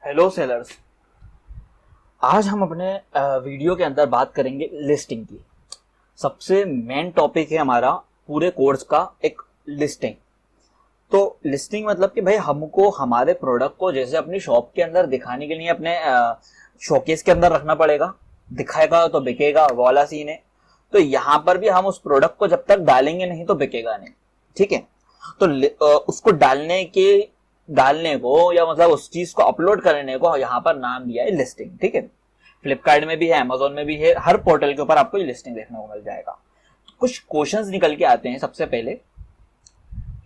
Hello sellers. आज हम अपने वीडियो के अंदर बात करेंगे लिस्टिंग की। सबसे मेन टॉपिक है हमारा पूरे कोर्स का एक लिस्टिंग। तो लिस्टिंग मतलब कि भाई हमको हमारे प्रोडक्ट को जैसे अपनी शॉप के अंदर दिखाने के लिए अपने शोकेस के अंदर रखना पड़ेगा, दिखाएगा तो बिकेगा, वो वाला सीन है। तो यहाँ पर भी हम उस प्रोडक्ट को जब तक डालेंगे नहीं तो बिकेगा नहीं, ठीक है। तो उसको डालने को या मतलब उस चीज को अपलोड करने को यहाँ पर नाम दिया है लिस्टिंग, ठीक है। फ्लिपकार्ट में भी है, अमेजोन में भी है, हर पोर्टल के ऊपर आपको ये लिस्टिंग देखने को मिल जाएगा। कुछ क्वेश्चंस निकल के आते हैं सबसे पहले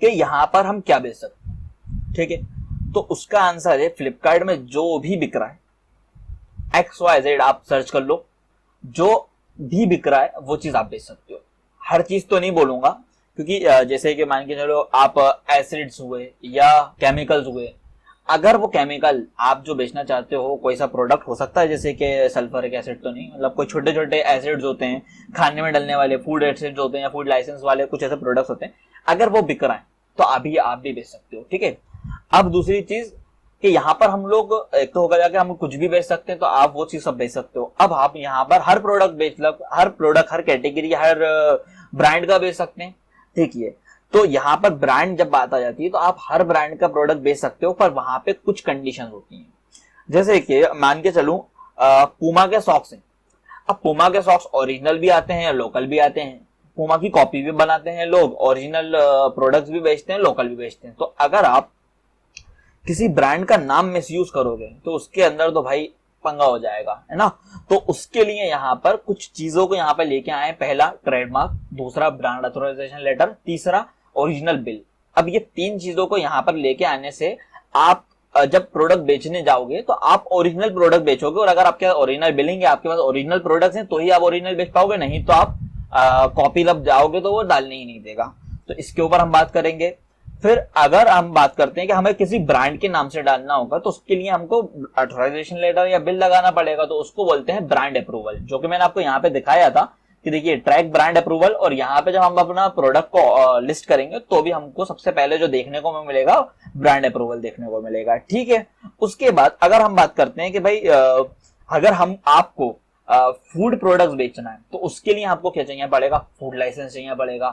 कि यहाँ पर हम क्या बेच सकते हैं, ठीक है। तो उसका आंसर है फ्लिपकार्ट में जो भी बिक रहा है XYZ, आप सर्च कर लो, जो भी बिक रहा है वो चीज आप बेच सकते हो। हर चीज तो नहीं बोलूंगा क्योंकि जैसे कि मान के चलो आप एसिड्स हुए या केमिकल्स हुए, अगर वो केमिकल आप जो बेचना चाहते हो कोई सा प्रोडक्ट हो सकता है, जैसे कि सल्फरिक एसिड तो नहीं, मतलब कोई छोटे छोटे एसिड्स होते हैं खाने में डलने वाले, फूड एसिड्स होते हैं या फूड लाइसेंस वाले कुछ ऐसे प्रोडक्ट्स होते हैं, अगर वो बिक रहा है तो अभी आप भी बेच सकते हो, ठीक है। अब दूसरी चीज कि यहाँ पर हम लोग एक तो होगा जाके हम कुछ भी बेच सकते हैं, तो आप वो चीज सब बेच सकते हो। अब आप यहाँ पर हर प्रोडक्ट हर प्रोडक्ट, हर कैटेगरी, हर ब्रांड का बेच सकते हैं, ठीक है। तो यहाँ पर ब्रांड जब बात आ जाती है तो आप हर ब्रांड का प्रोडक्ट बेच सकते हो, पर वहां पे कुछ कंडीशन होती हैं। जैसे कि मान के चलूं पूमा के सॉक्स हैं। अब पूमा के सॉक्स ओरिजिनल भी आते हैं या लोकल भी आते हैं, पूमा की कॉपी भी बनाते हैं लोग, ओरिजिनल प्रोडक्ट्स भी बेचते हैं, लोकल भी बेचते हैं। तो अगर आप किसी ब्रांड का नाम मिसयूज करोगे तो उसके अंदर तो भाई पंगा हो जाएगा, है ना। तो उसके लिए यहाँ पर कुछ चीजों को यहाँ पर लेके आए। पहला ट्रेडमार्क, दूसरा ब्रांड ऑथराइजेशन लेटर, तीसरा ओरिजिनल बिल। अब ये तीन चीजों को यहाँ पर लेके आने से आप जब प्रोडक्ट बेचने जाओगे तो आप ओरिजिनल प्रोडक्ट बेचोगे, और अगर आपके ओरिजिनल बिलिंग है, आपके पास ओरिजिनल प्रोडक्ट्स हैं, तो ही आप ओरिजिनल बेच पाओगे, नहीं तो आप कॉपी लब जाओगे तो वो डालने ही नहीं देगा। तो इसके ऊपर हम बात करेंगे। फिर अगर हम बात करते हैं कि हमें किसी ब्रांड के नाम से डालना होगा तो उसके लिए हमको ऑथराइजेशन लेटर या बिल लगाना पड़ेगा, तो उसको बोलते हैं ब्रांड अप्रूवल, जो कि मैंने आपको यहाँ पे दिखाया था कि देखिए ट्रैक ब्रांड अप्रूवल। और यहाँ पे जब हम अपना प्रोडक्ट को लिस्ट करेंगे तो भी हमको सबसे पहले जो देखने को मिलेगा ब्रांड अप्रूवल देखने को मिलेगा, ठीक है। उसके बाद अगर हम बात करते हैं कि भाई अगर हम आपको फूड प्रोडक्ट्स बेचना है तो उसके लिए आपको क्या चाहिए पड़ेगा, फूड लाइसेंस चाहिए पड़ेगा।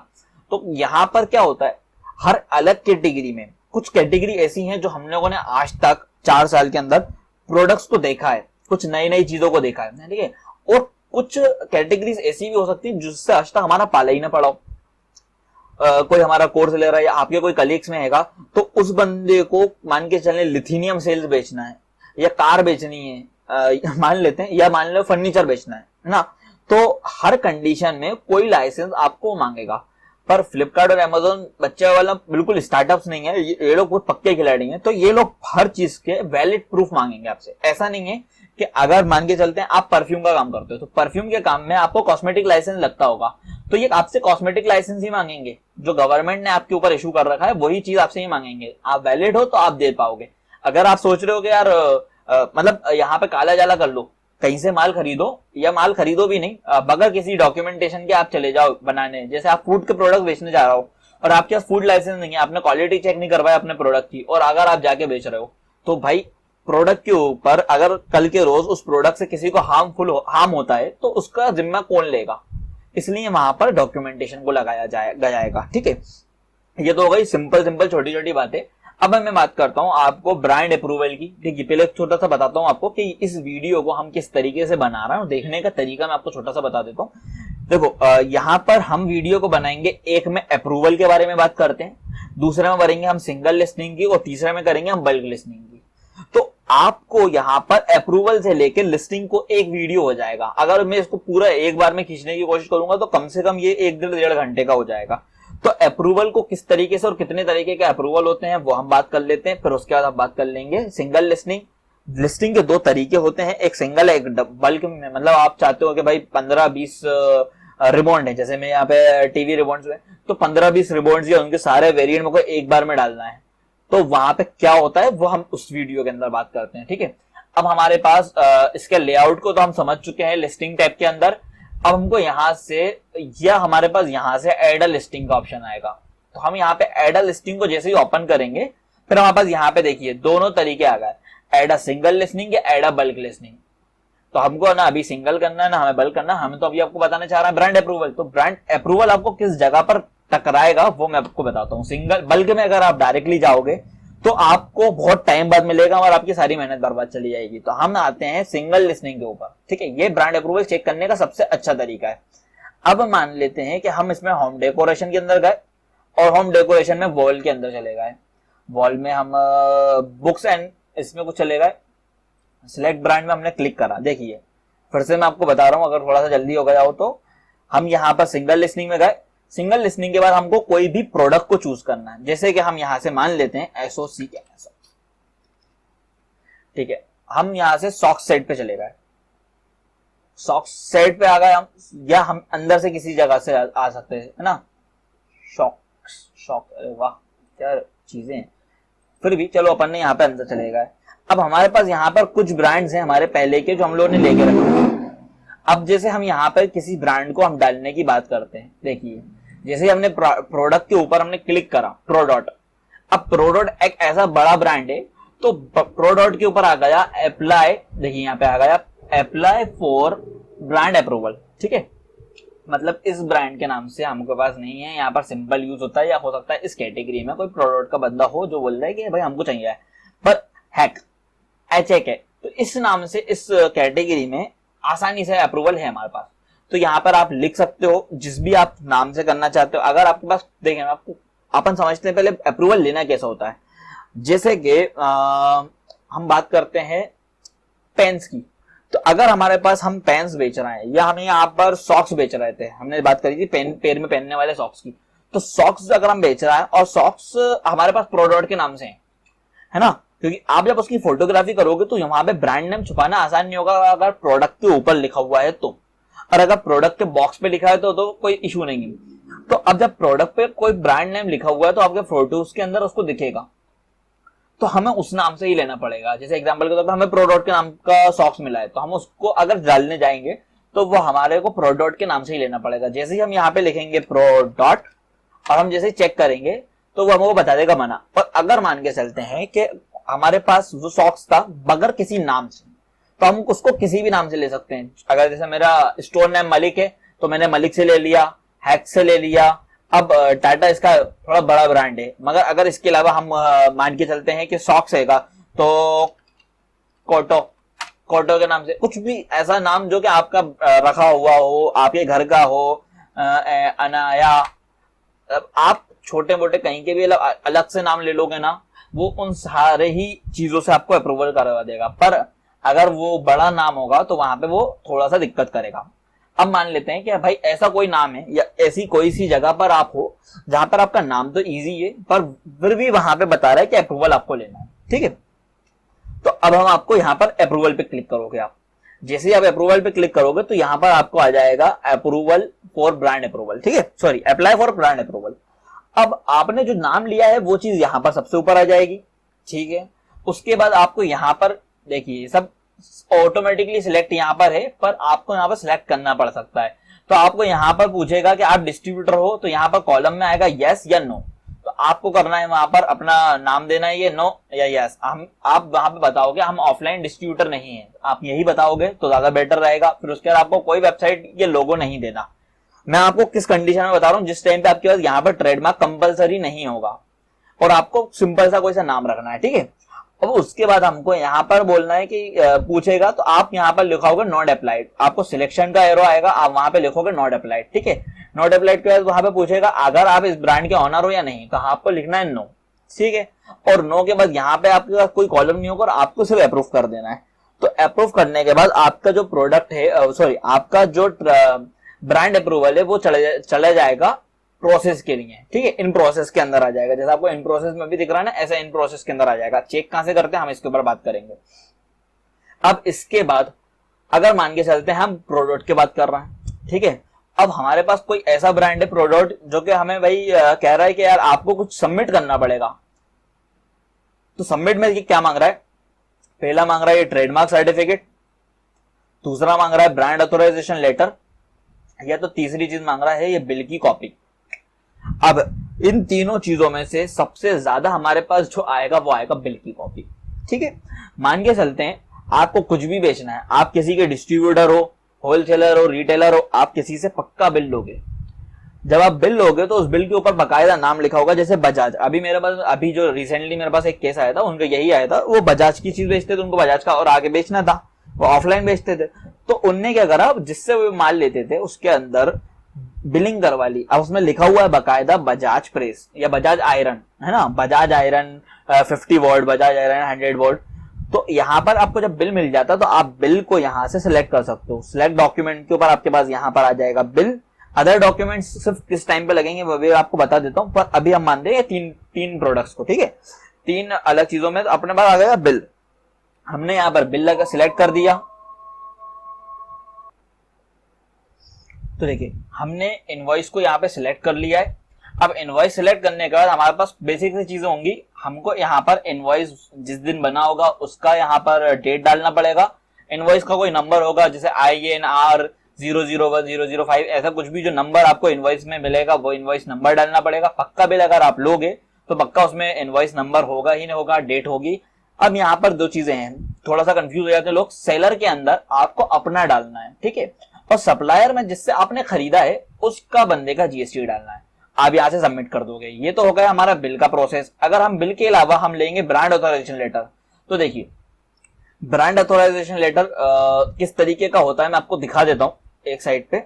तो यहाँ पर क्या होता है, हर अलग कैटेगरी में कुछ कैटेगरी ऐसी हैं जो हम लोगों ने आज तक 4 साल के अंदर प्रोडक्ट्स को देखा है, कुछ नई नई चीजों को देखा है, ठीक है। और कुछ कैटेगरीज ऐसी भी हो सकती है जिससे आज तक हमारा पाला ही ना पड़ा हो। कोई हमारा कोर्स ले रहा है या आपके कोई कलीग्स में हैगा, तो उस बंदे को मान के चलें लिथिनियम सेल्स बेचना है या कार बेचनी है, मान लेते हैं, या मान लो फर्नीचर बेचना है ना। तो हर कंडीशन में कोई लाइसेंस आपको मांगेगा। पर फ्लिपकार्ट और अमेजोन बच्चे वाला बिल्कुल स्टार्टअप्स नहीं है, ये लोग बहुत पक्के खिलाड़ी हैं, तो ये लोग हर चीज के वैलिड प्रूफ मांगेंगे आपसे। ऐसा नहीं है कि अगर मान के चलते हैं आप परफ्यूम का काम करते हो तो परफ्यूम के काम में आपको कॉस्मेटिक लाइसेंस लगता होगा, तो ये आपसे कॉस्मेटिक लाइसेंस ही मांगेंगे, जो गवर्नमेंट ने आपके ऊपर इशू कर रखा है वही चीज आपसे ही मांगेंगे। आप वैलिड हो तो आप दे पाओगे। अगर आप सोच रहे हो कि यार मतलब यहाँ पे काला जाला कर लो, कहीं से माल खरीदो, या माल खरीदो भी नहीं, बगैर किसी डॉक्यूमेंटेशन के आप चले जाओ बनाने। जैसे आप फूड के प्रोडक्ट बेचने जा रहे हो और आपके पास फूड लाइसेंस नहीं है, आपने क्वालिटी चेक नहीं करवाया अपने प्रोडक्ट की, और अगर आप जाके बेच रहे हो तो भाई प्रोडक्ट के ऊपर अगर कल के रोज उस प्रोडक्ट से किसी को हार्म होता है तो उसका जिम्मा कौन लेगा। इसलिए वहां पर डॉक्यूमेंटेशन को लगाया जाएगा, ठीक है। ये तो हो गई सिंपल छोटी छोटी बातें। अब मैं बात करता हूं आपको ब्रांड अप्रूवल की, ठीक है। पहले एक छोटा सा बताता हूं आपको कि इस वीडियो को हम किस तरीके से बना रहे हैं, देखने का तरीका मैं आपको छोटा सा बता देता हूं। देखो यहाँ पर हम वीडियो को बनाएंगे, एक में अप्रूवल के बारे में बात करते हैं, दूसरे में करेंगे हम सिंगल लिस्टिंग की, और तीसरे में करेंगे हम बल्क लिस्टिंग की। तो आपको यहाँ पर अप्रूवल से लेकर लिस्टिंग को एक वीडियो हो जाएगा। अगर मैं इसको पूरा एक बार में खींचने की कोशिश करूंगा तो कम से कम ये 1-1.5 घंटे का हो जाएगा। तो अप्रूवल को किस तरीके से और कितने तरीके के अप्रूवल होते हैं वो हम बात कर लेते हैं। फिर उसके बाद हम बात कर लेंगे सिंगल लिस्टिंग। लिस्टिंग के 2 तरीके होते हैं, एक सिंगल एक बल्क में, मतलब आप चाहते हो कि भाई 15-20 रिबॉन्ड है, जैसे मैं यहाँ पे टीवी रिबॉन्ड्स में, तो 15-20 रिबॉन्ड्स या उनके सारे वेरिएंट मेरे को एक बार में डालना है, तो वहां पे क्या होता है वो हम उस वीडियो के अंदर बात करते हैं, ठीक है। अब हमारे पास इसके लेआउट को तो हम समझ चुके हैं लिस्टिंग टैब के अंदर। अब हमको यहां से, या हमारे पास यहां से ऐड अ लिस्टिंग का ऑप्शन आएगा, तो हम यहाँ पे ऐड अ लिस्टिंग को जैसे ही ओपन करेंगे, फिर हमारे पास यहाँ पे देखिए दोनों तरीके आ गए। ऐड अ सिंगल लिसनिंग या ऐड अ बल्क लिसनिंग। तो हमको ना अभी सिंगल करना है ना हमें बल्क करना है, हमें तो अभी आपको बताना चाह रहा है ब्रांड अप्रूवल। तो ब्रांड अप्रूवल आपको किस जगह पर टकराएगा वो मैं आपको बताता हूँ। सिंगल बल्क में अगर आप डायरेक्टली जाओगे तो आपको बहुत टाइम बाद मिलेगा और आपकी सारी मेहनत बर्बाद चली जाएगी। तो हम आते हैं सिंगल लिसनिंग के ऊपर, ठीक है। ये ब्रांड अप्रूवल चेक करने का सबसे अच्छा तरीका है। अब मान लेते हैं कि हम इसमें होम डेकोरेशन के अंदर गए और होम डेकोरेशन में वॉल के अंदर चले गए। वॉल में हम बुक्स एंड इसमें कुछ चले गए, सिलेक्ट ब्रांड में हमने क्लिक करा। देखिए फिर से मैं आपको बता रहा हूं, अगर थोड़ा सा जल्दी हो गया हो तो हम यहाँ पर सिंगल लिसनिंग में गए। सिंगल लिसनिंग के बाद हमको कोई भी प्रोडक्ट को चूज करना है, जैसे कि हम यहां से मान लेते हैं एसओसी के, ठीक है। हम यहां से सॉक्स सेट पे चले गए, सॉक्स सेट पे आ गए हम, या हम अंदर से किसी जगह से आ सकते हैं, है ना। शॉक वाह क्या चीजें हैं। फिर भी चलो अपन ने यहाँ पे अंदर चले गए। अब हमारे पास यहाँ पर कुछ ब्रांड्स हैं हमारे पहले के जो हम लोगों ने लेके रखे। अब जैसे हम यहाँ पर किसी ब्रांड को हम डालने की बात करते हैं, देखिए जैसे हमने प्रोडक्ट के ऊपर हमने क्लिक करा प्रोडक्ट। अब प्रोडक्ट एक ऐसा बड़ा ब्रांड है तो प्रोडक्ट के ऊपर आ गया अप्लाई, देखिए यहाँ पे आ गया अप्लाई फॉर ब्रांड अप्रूवल, ठीक है। मतलब इस ब्रांड के नाम से हमके पास नहीं है, यहाँ पर सिंपल यूज होता है, या हो सकता है इस कैटेगरी में कोई प्रोडक्ट का बंदा हो जो बोल रहा है कि भाई हमको चाहिए है, पर हैक HAK है, तो इस नाम से इस कैटेगरी में आसानी से अप्रूवल है हमारे पास। तो यहाँ पर आप लिख सकते हो जिस भी आप नाम से करना चाहते हो। अगर आपके पास देखें आपको अपन समझते हैं पहले अप्रूवल लेना कैसा होता है। जैसे कि हम बात करते हैं पेन्स की, तो अगर हमारे पास हम पेन्स बेच रहे हैं या हम यहाँ पर सॉक्स बेच रहे थे, हमने बात करी थी पेन पैर में पहनने वाले सॉक्स की, तो सॉक्स अगर हम बेच रहे हैं और सॉक्स हमारे पास प्रोडक्ट के नाम से है ना, क्योंकि आप जब उसकी फोटोग्राफी करोगे तो यहाँ पे ब्रांड नेम छुपाना आसान नहीं होगा अगर प्रोडक्ट के ऊपर लिखा हुआ है तो, और अगर प्रोडक्ट के बॉक्स पे लिखा है तो कोई इशू नहीं है। तो अब जब प्रोडक्ट पे कोई ब्रांड नेम लिखा हुआ है तो आपके फोटोज के अंदर उसको दिखेगा, तो हमें उस नाम से ही लेना पड़ेगा। जैसे एग्जांपल के तौर पर हमें प्रोडक्ट के नाम का सॉक्स मिला है तो हम उसको अगर डालने जाएंगे तो वो हमारे को प्रोडक्ट के नाम से ही लेना पड़ेगा। जैसे ही हम यहाँ पे लिखेंगे प्रोडक्ट और हम जैसे चेक करेंगे तो वो हमको बता देगा मना। और अगर मान के चलते हैं कि हमारे पास वो सॉक्स था बगैर किसी नाम से, तो हम उसको किसी भी नाम से ले सकते हैं। अगर जैसे मेरा स्टोर नेम मलिक है तो मैंने मलिक से ले लिया, हैक से ले लिया। अब टाटा इसका थोड़ा बड़ा ब्रांड है, मगर अगर इसके अलावा हम मान के चलते हैं कि सॉक्स हैगा तो कोटो के नाम से, कुछ भी ऐसा नाम जो कि आपका रखा हुआ हो, आपके घर का हो, अनाया, आप छोटे मोटे कहीं के भी अलग से नाम ले लोगे ना, वो उन सारे ही चीजों से आपको अप्रूवल करवा देगा। पर अगर वो बड़ा नाम होगा तो वहां पे वो थोड़ा सा दिक्कत करेगा। अब मान लेते हैं कि भाई ऐसा कोई नाम है या ऐसी कोई सी जगह पर आप हो जहां पर आपका नाम तो इजी है पर फिर भी वहां पे बता रहा है कि अप्रूवल आपको लेना है, ठीक है। तो अब हम आपको यहाँ पर अप्रूवल पे क्लिक करोगे। आप जैसे ही आप अप्रूवल पे क्लिक करोगे तो यहाँ पर आपको आ जाएगा अप्रूवल फॉर ब्रांड अप्रूवल, ठीक है, sorry apply for brand approval. अब आपने जो नाम लिया है वो चीज यहाँ पर सबसे ऊपर आ जाएगी, ठीक है। उसके बाद आपको यहाँ पर देखिए सब ऑटोमेटिकली सिलेक्ट यहाँ पर है, पर आपको यहाँ पर सिलेक्ट करना पड़ सकता है। तो आपको यहाँ पर पूछेगा कि आप डिस्ट्रीब्यूटर हो, तो यहाँ पर कॉलम में आएगा यस या नो। तो आपको करना है वहां पर अपना नाम देना है, ये नो या यस। आप वहां पे बताओगे हम ऑफलाइन डिस्ट्रीब्यूटर नहीं है, आप यही बताओगे तो ज्यादा बेटर रहेगा। फिर उसके बाद आपको कोई वेबसाइट ये लोगो नहीं देना। मैं आपको किस कंडीशन में बता रहा हूँ, जिस टाइम पे आपके पास यहाँ पर ट्रेडमार्क कंपलसरी नहीं होगा और आपको सिंपल सा कोई सा नाम रखना है, ठीक है। अब उसके बाद हमको यहाँ पर बोलना है कि पूछेगा तो आप यहाँ पर लिखोगे नॉट अप्लाइड, आपको सिलेक्शन का एरो आएगा, आप वहां पे लिखोगे नॉट अप्लाइड, ठीक है। नॉट अप्लाइड के बाद वहां पे पूछेगा अगर आप इस ब्रांड के ऑनर हो या नहीं, तो आपको लिखना है नो, ठीक है। और नो के बाद यहाँ पे आपके पास कोई कॉलम नहीं होगा और आपको सिर्फ अप्रूव कर देना है। तो अप्रूव करने के बाद आपका जो प्रोडक्ट है सॉरी आपका जो ब्रांड अप्रूवल है वो चला जाएगा प्रोसेस के लिए, ठीक है। इन प्रोसेस के अंदर आ जाएगा, जैसा आपको इन प्रोसेस में भी दिख रहा है ना, ऐसा इन प्रोसेस के अंदर आ जाएगा। चेक कहां से करते हैं हम इसके ऊपर बात करेंगे। अब इसके बाद अगर मान के चलते हैं हम प्रोडक्ट की बात कर रहे हैं, ठीक है। अब हमारे पास कोई ऐसा ब्रांड है प्रोडक्ट जो कि हमें भाई कह रहा है कि यार आपको कुछ सबमिट करना पड़ेगा। तो सबमिट में क्या मांग रहा है, पहला मांग रहा है ये ट्रेडमार्क सर्टिफिकेट, दूसरा मांग रहा है ब्रांड ऑथराइजेशन लेटर, या तो तीसरी चीज मांग रहा है ये बिल की कॉपी। अब इन तीनों चीजों में से सबसे ज्यादा हमारे पास जो आएगा वो आएगा बिल की कॉपी, ठीक है, मान के चलते हैं आपको कुछ भी बेचना है, आप किसी के डिस्ट्रीब्यूटर हो, होलसेलर हो, रिटेलर हो, आप किसी से पक्का बिल लोगे। जब आप बिल लोगे तो उस बिल के ऊपर बकायदा नाम लिखा होगा, जैसे बजाज। अभी मेरे पास, अभी जो रिसेंटली मेरे पास एक केस आया था, उनका यही आया था, वो बजाज की चीज बेचते थे, उनको बजाज का और आगे बेचना था, वो ऑफलाइन बेचते थे। तो उनने क्या करा, जिससे वो माल लेते थे उसके अंदर बिलिंग करवा ली। अब उसमें लिखा हुआ है बकायदा बजाज प्रेस या बजाज आयरन, है ना, Bajaj iron 50 what, Bajaj iron 100 what. तो यहाँ पर आपको जब बिल मिल जाता तो आप बिल को यहाँ से सिलेक्ट कर सकते हो। सिलेक्ट डॉक्यूमेंट के ऊपर आपके पास यहाँ पर आ जाएगा बिल। अदर डॉक्यूमेंट्स सिर्फ किस टाइम पे लगेंगे वो भी आपको बता देता हूँ, पर अभी हम मानते हैं तीन प्रोडक्ट्स को, ठीक है। तीन अलग चीजों में तो अपने पास आ गया बिल। हमने यहाँ पर बिल लगा सिलेक्ट कर दिया। तो देखिए हमने इनवॉइस को यहाँ पे सिलेक्ट कर लिया है। अब इनवॉइस सिलेक्ट करने के बाद हमारे पास बेसिक सी चीजें होंगी। हमको यहाँ पर इनवॉइस जिस दिन बना होगा उसका यहाँ पर डेट डालना पड़ेगा। इनवॉइस का कोई नंबर होगा, जैसे INR 001005, ऐसा कुछ भी जो नंबर आपको इनवॉइस में मिलेगा वो इनवॉइस नंबर डालना पड़ेगा। पक्का बिल अगर आप लोगे तो पक्का उसमें इनवॉइस नंबर होगा ही नहीं होगा, डेट होगी। अब यहाँ पर दो चीजें हैं, थोड़ा सा कंफ्यूज हो जाते हैं लोग। सेलर के अंदर आपको अपना डालना है, ठीक है, और सप्लायर में जिससे आपने खरीदा है उसका बंदे का GST डालना है। आप यहाँ से सबमिट कर दोगे। ये तो हो गया हमारा बिल का प्रोसेस। अगर हम बिल के अलावा हम लेंगे ब्रांड ऑथराइजेशन लेटर, तो देखिए ब्रांड ऑथराइजेशन लेटर किस तरीके का होता है मैं आपको दिखा देता हूं एक साइड पे।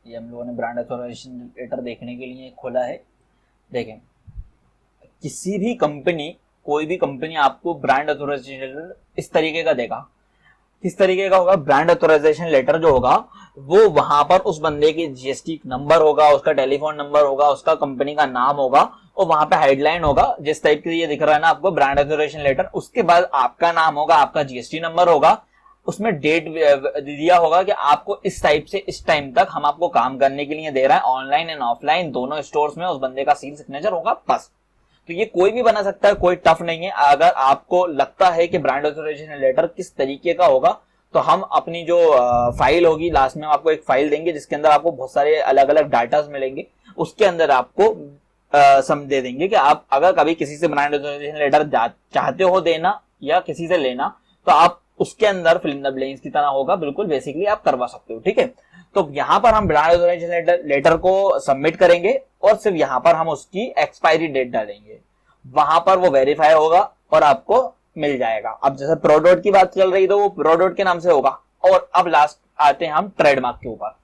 ये हम लोगों ने ब्रांड ऑथराइजेशन लेटर देखने के लिए खोला है। देखें, किसी भी कंपनी, कोई भी कंपनी आपको ब्रांड ऑथराइजेशन लेटर इस तरीके का देगा। किस तरीके का होगा? ब्रांड ऑथराइजेशन लेटर जो होगा वो वहां पर उस बंदे की GST नंबर होगा, उसका टेलीफोन नंबर होगा, उसका कंपनी का नाम होगा और वहां पे हेडलाइन होगा जिस टाइप की ये दिख रहा है ना आपको ब्रांड ऑथराइजेशन लेटर। उसके बाद आपका नाम होगा, आपका GST नंबर होगा, उसमें डेट दिया होगा कि आपको इस टाइप से इस टाइम तक हम आपको काम करने के लिए दे रहा है, ऑनलाइन एंड ऑफलाइन दोनों स्टोर्स में उस बंदे का सील सिग्नेचर होगा बस। तो ये कोई भी बना सकता है, कोई टफ नहीं है। अगर आपको लगता है कि ब्रांड ऑथराइजेशन लेटर किस तरीके का होगा तो हम अपनी जो फाइल होगी, लास्ट में आपको एक फाइल देंगे जिसके अंदर आपको बहुत सारे अलग अलग डाटास मिलेंगे। उसके अंदर आपको दे देंगे कि आप अगर कभी किसी से ब्रांड ऑथराइजेशन लेटर चाहते हो देना या किसी से लेना तो आप उसके अंदर फिल इन द ब्लैंक्स की तरह होगा, बिल्कुल बेसिकली आप करवा सकते हो, ठीक है। तो यहाँ पर हम ब्रांड ऑथराइजेशन लेटर को सबमिट करेंगे और सिर्फ यहाँ पर हम उसकी एक्सपायरी डेट डालेंगे, वहां पर वो वेरीफाई होगा और आपको मिल जाएगा। अब जैसे प्रोडक्ट की बात चल रही तो वो प्रोडक्ट के नाम से होगा। और अब लास्ट आते हैं हम ट्रेडमार्क के ऊपर।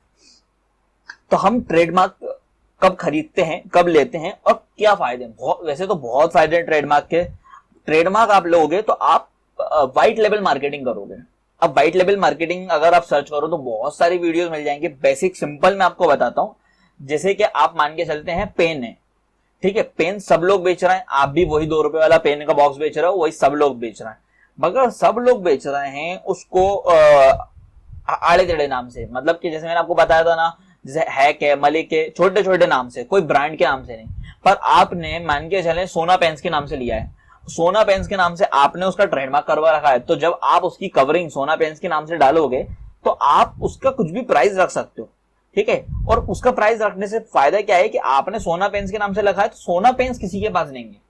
तो हम ट्रेडमार्क कब खरीदते हैं, कब लेते हैं और क्या फायदे? वैसे तो बहुत फायदे हैं ट्रेडमार्क के। ट्रेडमार्क आप लोगे तो आप व्हाइट लेवल मार्केटिंग करोगे। अब व्हाइट लेवल मार्केटिंग अगर आप सर्च करो तो बहुत सारी वीडियोस मिल जाएंगे। बेसिक सिंपल मैं आपको बताता हूं। जैसे कि आप मान के चलते हैं पेन है, ठीक है, पेन सब लोग बेच रहे हैं, आप भी वही 2 रुपए वाला पेन का बॉक्स बेच रहे हो, वही सब लोग बेच रहे हैं। मगर सब लोग बेच रहे हैं उसको आड़े टेढ़े नाम से, मतलब कि जैसे मैंने आपको बताया था ना, जैसे हैक है, मलिक है, छोटे छोटे नाम से, कोई ब्रांड के नाम से नहीं। पर आपने मान के चले सोना पेन्स के नाम से लिया है, सोना पेन्स के नाम से आपने उसका ट्रेडमार्क करवा रखा है। तो जब आप उसकी कवरिंग सोना पेन्स के नाम से डालोगे तो आप उसका कुछ भी प्राइस रख सकते हो, ठीक है। और उसका प्राइस रखने से फायदा क्या है कि आपने सोना पेन्स के नाम से रखा है तो सोना पेन्स किसी के पास नहीं है,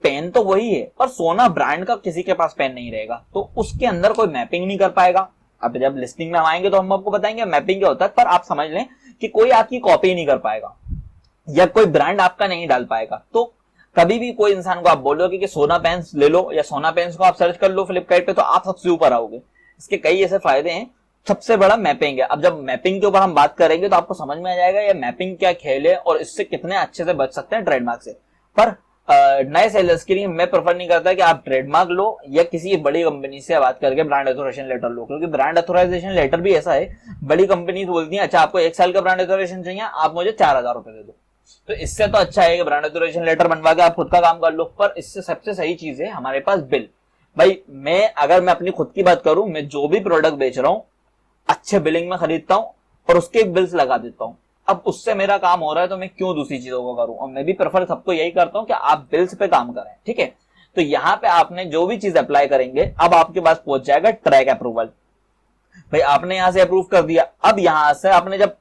पेन तो वही है पर सोना ब्रांड का किसी के पास पेन नहीं रहेगा, तो उसके अंदर कोई मैपिंग नहीं कर पाएगा। अब जब लिस्टिंग में हम आएंगे तो हम आपको बताएंगे मैपिंग क्या होता है, पर आप समझ लें कि कोई आपकी कॉपी नहीं कर पाएगा या कोई ब्रांड आपका नहीं डाल पाएगा। तो कभी भी कोई इंसान को आप बोलोगे कि सोना पेन्स ले लो या सोना पेन्स को आप सर्च कर लो फ्लिपकार्ट पे तो आप सबसे ऊपर आओगे। इसके कई ऐसे फायदे हैं, सबसे बड़ा मैपिंग है। अब जब मैपिंग के ऊपर हम बात करेंगे तो आपको समझ में आ जाएगा ये मैपिंग क्या खेल है और इससे कितने अच्छे से बच सकते हैं ट्रेडमार्क से। पर नए सेलर्स के लिए मैं प्रेफर नहीं करता कि आप ट्रेडमार्क लो या किसी बड़ी कंपनी से बात करके ब्रांड ऑथराइजेशन लेटर लो, क्योंकि ब्रांड ऑथराइजेशन लेटर भी ऐसा है, बड़ी कंपनी बोलती है अच्छा आपको 1 साल का ब्रांड ऑथराइजेशन चाहिए, आप मुझे 4000 रुपए दे दो। तो इससे तो अच्छा है कि ब्रांड ऑथराइजेशन लेटर बनवा के आप खुद का काम कर लो। पर इससे सबसे सही चीज है हमारे पास बिल। भाई अगर मैं अपनी खुद की बात करूं, मैं जो भी प्रोडक्ट बेच रहा हूं अच्छे बिलिंग में खरीदता हूं और उसके एक बिल्स लगा देता हूं। अब उससे मेरा काम हो रहा है तो मैं क्यों दूसरी चीजों को करूं, और मैं भी प्रेफर सबको यही करता हूं कि आप बिल्स पे काम करें, ठीक है। तो यहाँ पे आपने जो भी चीज अप्लाई करेंगे अब आपके पास पहुंच जाएगा ट्रैक अप्रूवल। भाई आपने यहाँ से अप्रूव कर दिया, अब यहाँ से आपने जब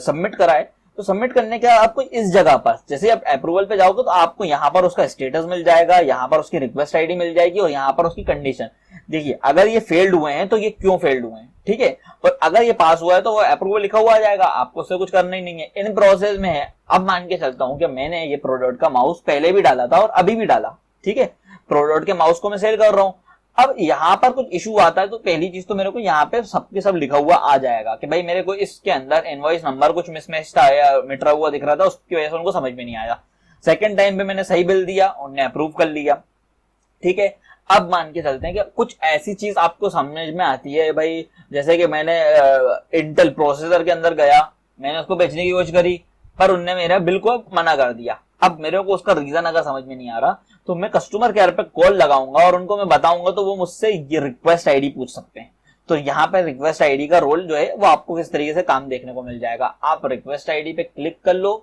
सबमिट करा है तो सबमिट करने के बाद आपको इस जगह पर जैसे आप अप्रूवल पे जाओगे तो आपको यहाँ पर उसका स्टेटस मिल जाएगा, यहाँ पर उसकी रिक्वेस्ट आईडी मिल जाएगी और यहाँ पर उसकी कंडीशन। देखिए अगर ये फेल्ड हुए हैं तो ये क्यों फेल्ड हुए हैं, ठीक है, और अगर ये पास हुआ है तो वो अप्रूवल लिखा हुआ आ जाएगा, आपको उससे कुछ करना ही नहीं है, इन प्रोसेस में है। अब मान के चलता हूं कि मैंने ये प्रोडक्ट का माउस पहले भी डाला था और अभी भी डाला, ठीक है, प्रोडक्ट के माउस को मैं सेल कर रहा हूं, अब यहाँ पर कुछ इशू आता है तो पहली चीज तो मेरे को यहाँ पे सबके सब लिखा हुआ आ जाएगा कि भाई मेरे को इसके अंदर इनवॉइस नंबर कुछ मिसमैच था या मिटरा हुआ दिख रहा था, उसकी वजह से उनको समझ में नहीं आया। सेकंड टाइम पे मैंने सही बिल दिया, उन्होंने अप्रूव कर लिया, ठीक है। अब मान के चलते हैं कि कुछ ऐसी चीज आपको समझ में आती है भाई, जैसे कि मैंने इंटेल प्रोसेसर के अंदर गया, मैंने उसको बेचने की कोशिश करी पर उनने मेरा बिल को मना कर दिया। अब मेरे को उसका रीजन अगर समझ में नहीं आ रहा तो मैं कस्टमर केयर पे कॉल लगाऊंगा और उनको मैं बताऊंगा तो वो मुझसे ये रिक्वेस्ट आईडी पूछ सकते हैं। तो यहाँ पे रिक्वेस्ट आईडी का रोल जो है वो आपको किस तरीके से काम देखने को मिल जाएगा। आप रिक्वेस्ट आईडी पे क्लिक कर लो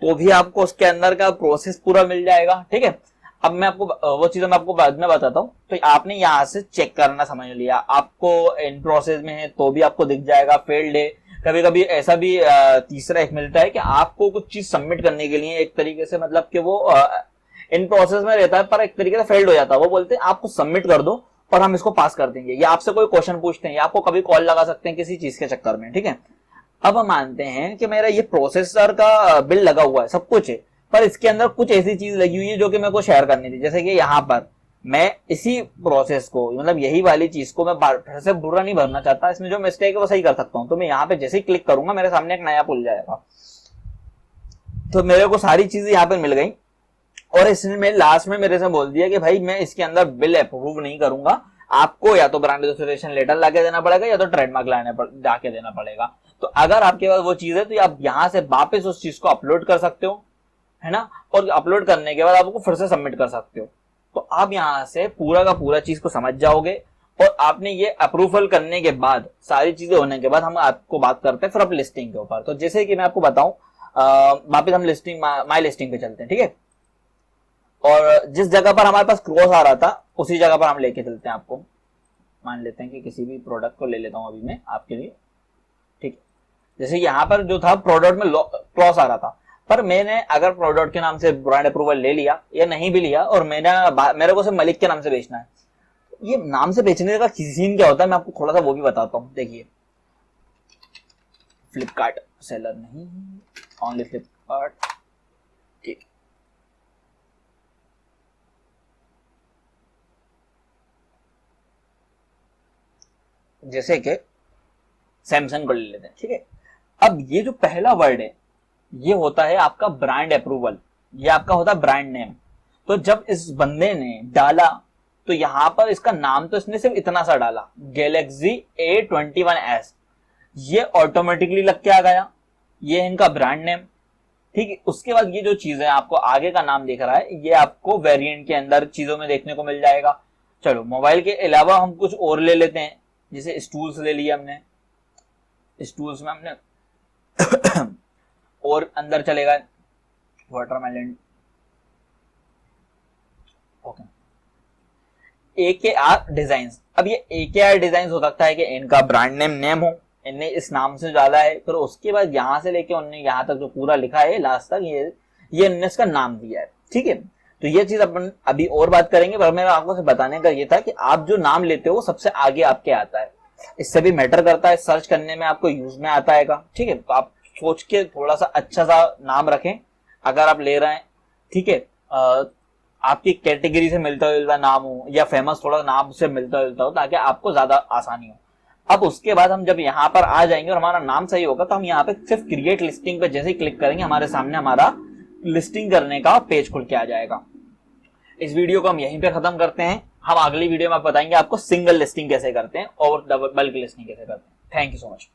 तो भी आपको उसके अंदर का प्रोसेस पूरा मिल जाएगा, ठीक है। अब मैं आपको वो चीजें मैं आपको बाद में बताता हूँ। तो आपने यहाँ से चेक करना समझ लिया, आपको इन प्रोसेस में है तो भी आपको दिख जाएगा, फेल्ड है। कभी कभी ऐसा भी तीसरा एक मिलता है कि आपको कुछ चीज सबमिट करने के लिए एक तरीके से मतलब कि वो इन प्रोसेस में रहता है पर एक तरीके से फेल्ड हो जाता है, वो बोलते हैं आपको सबमिट कर दो और हम इसको पास कर देंगे, या आपसे कोई क्वेश्चन पूछते हैं या आपको कभी कॉल लगा सकते हैं किसी चीज के चक्कर में, ठीक है। अब हम मानते हैं कि मेरा ये प्रोसेसर का बिल लगा हुआ है, सब कुछ है, पर इसके अंदर कुछ ऐसी चीज लगी हुई है जो कि मेरे को शेयर करनी थी। जैसे कि यहाँ पर मैं इसी प्रोसेस को मतलब यही वाली चीज को मैं फिर से बुरा नहीं भरना चाहता, इसमें जो मिस्टेक है वो सही कर सकता हूँ। तो मैं यहाँ पे जैसे ही क्लिक करूंगा मेरे सामने एक नया पुल जाएगा, तो मेरे को सारी चीजें यहाँ पे मिल गई और इसने लास्ट में मेरे से बोल दिया कि भाई मैं इसके अंदर बिल अप्रूव नहीं करूंगा, आपको या तो ब्रांड रजिस्ट्रेशन लेटर लाके देना पड़ेगा या तो ट्रेडमार्क जाके देना पड़ेगा। तो अगर आपके पास वो चीज है तो आप यहाँ से वापस उस चीज को अपलोड कर सकते हो, है ना, और अपलोड करने के बाद आपको फिर से सबमिट कर सकते हो। तो आप यहाँ से पूरा का पूरा चीज को समझ जाओगे और आपने ये अप्रूवल करने के बाद सारी चीजें होने के बाद हम आपको बात करते हैं फिर अब लिस्टिंग के ऊपर। तो जैसे कि मैं आपको बताऊं वापस हम लिस्टिंग माई लिस्टिंग पे चलते हैं, ठीक है। और जिस जगह पर हमारे पास क्रॉस आ रहा था उसी जगह पर हम लेके चलते हैं आपको। मान लेते हैं कि किसी भी प्रोडक्ट को ले लेता हूं अभी मैं आपके लिए, ठीक है। जैसे यहाँ पर जो था प्रोडक्ट में क्रॉस आ रहा था, पर मैंने अगर प्रोडक्ट के नाम से ब्रांड अप्रूवल ले लिया या नहीं भी लिया और मेरे को सिर्फ मलिक के नाम से बेचना है, ये नाम से बेचने का सीन क्या होता है मैं आपको थोड़ा सा वो भी बताता हूँ। देखिए फ्लिपकार्ट सेलर नहीं, ओनली फ्लिपकार्ट, ठीक। जैसे कि सैमसंग को ले लेते हैं, ठीक है। अब ये जो पहला वर्ड है ये होता है आपका ब्रांड अप्रूवल, ये आपका होता है ब्रांड नेम। तो जब इस बंदे ने डाला तो यहां पर इसका नाम तो इसने सिर्फ इतना सा डाला गैलेक्सी A21s, ये ऑटोमेटिकली लग के आ गया, ये इनका ब्रांड नेम, ठीक है। उसके बाद ये जो चीज है आपको आगे का नाम दिख रहा है ये आपको वेरिएंट के अंदर चीजों में देखने को मिल जाएगा। चलो मोबाइल के अलावा हम कुछ और ले लेते हैं, जैसे स्टूल्स ले लिया हमने, स्टूल्स में हमने और अंदर चले गए वाटरमेलन, ओके। AKR डिजाइन्स, अब ये AKR डिजाइन्स हो सकता है कि इनका ब्रांड नेम हो, इनने इस नाम से डाला है, फिर उसके बाद यहां से लेके उन्होंने यहां तक जो पूरा लिखा है लास्ट तक ये इनने इसका नाम दिया है, ठीक है। तो ये चीज अपन अभी और बात करेंगे, पर मेरा आपको से बताने का ये था कि आप जो नाम लेते हो सबसे आगे आपके आता है, इससे भी मैटर करता है, सर्च करने में आपको यूज में आता है, ठीक है। तो आप सोच के थोड़ा सा अच्छा सा नाम रखें अगर आप ले रहे हैं, ठीक है। आपकी कैटेगरी से मिलता जुलता नाम हो या फेमस थोड़ा नाम से मिलता जुलता हो ताकि आपको ज्यादा आसानी हो। अब उसके बाद हम जब यहाँ पर आ जाएंगे और हमारा नाम सही होगा तो हम यहाँ पे सिर्फ क्रिएट लिस्टिंग पे जैसे ही क्लिक करेंगे हमारे सामने हमारा लिस्टिंग करने का पेज खुल के आ जाएगा। इस वीडियो को हम यहीं पे खत्म करते हैं, हम अगली वीडियो में बताएंगे आपको सिंगल लिस्टिंग कैसे करते हैं और बल्क लिस्टिंग कैसे करते हैं। Thank you so much.